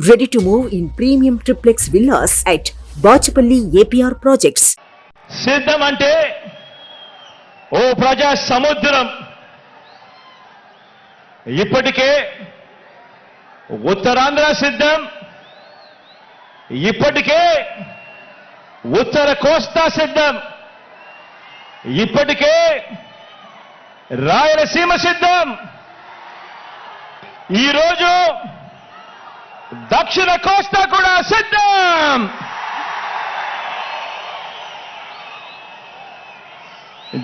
Ready to move in premium triplex villas at Bachapalli APR projects. సిద్ధం అంటే ఓ ప్రజా సముద్రం. ఇప్పటికే ఉత్తరాంధ్ర సిద్ధం, ఇప్పటికే ఉత్తర కోస్తా సిద్ధం, ఇప్పటికే రాయలసీమ సిద్ధం. ఈరోజు దక్షిణ కోస్తా కూడా సిద్ధం.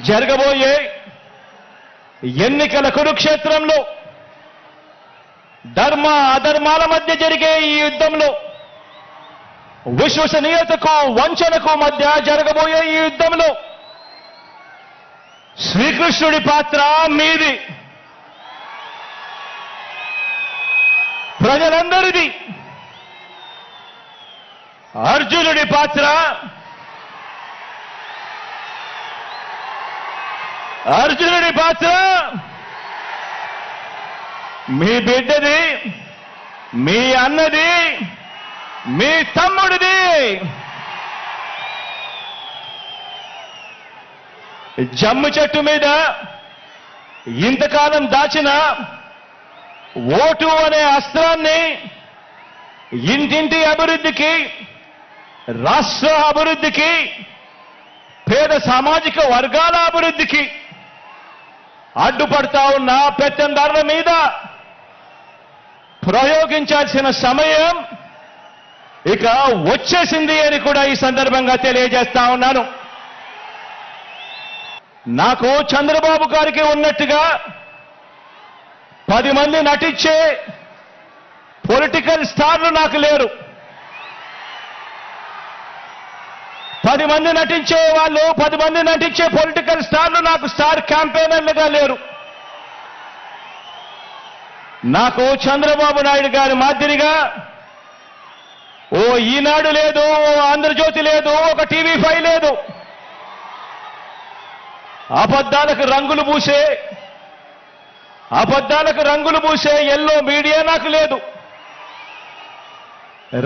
జరగబోయే ఎన్నికల కురుక్షేత్రంలో ధర్మ అధర్మాల మధ్య జరిగే ఈ యుద్ధంలో విశ్వసనీయతకు వంచనకు మధ్య జరగబోయే ఈ యుద్ధంలో శ్రీకృష్ణుడి పాత్ర మీది, ప్రజలందరిది. అర్జునుడి పాత్ర మీ బిడ్డది, మీ అన్నది, మీ తమ్ముడిది. జమ్ము చెట్టు మీద ఇంతకాలం దాచిన ఓటు అనే అస్త్రాన్ని ఇంటింటి అభివృద్ధికి, రాష్ట్ర అభివృద్ధికి, పేద సామాజిక వర్గాల అభివృద్ధికి అడ్డుపడతా ఉన్న పెత్తందారుల మీద ప్రయోగించాల్సిన సమయం ఇక వచ్చేసింది అని కూడా ఈ సందర్భంగా తెలియజేస్తా ఉన్నాను. నాకు చంద్రబాబు గారికి ఉన్నట్టుగా 10 మంది నటించే పొలిటికల్ స్టార్లు నాకు లేరు. 10 మంది నటించే వాళ్ళు, 10 మంది నటించే పొలిటికల్ స్టార్లు నాకు స్టార్ క్యాంపెయినర్లుగా లేరు. నాకు చంద్రబాబు నాయుడు గారి మాదిరిగా ఓ ఈనాడు లేదు, ఓ ఆంధ్రజ్యోతి లేదు, ఒక టీవీ5 లేదు. అబద్ధాలకు రంగులు పూసే ఎల్లో మీడియా నాకు లేదు.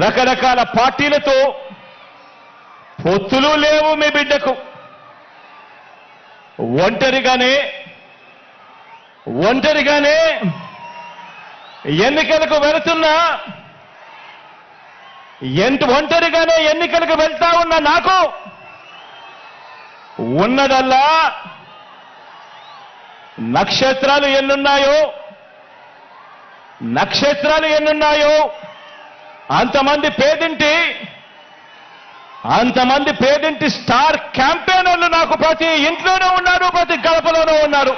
రకరకాల పార్టీలతో పొత్తులు లేవు మీ బిడ్డకు. ఒంటరిగానే ఎన్నికలకు వెళుతున్నా, ఒంటరిగానే ఎన్నికలకు వెళ్తా ఉన్న నాకు ఉన్నదల్లా నక్షత్రాలు ఎన్నున్నాయో అంతమంది పేదింటి స్టార్ క్యాంపెయినర్లు నాకు ప్రతి ఇంట్లోనూ ఉన్నారు, ప్రతి గడపలోనూ ఉన్నారు.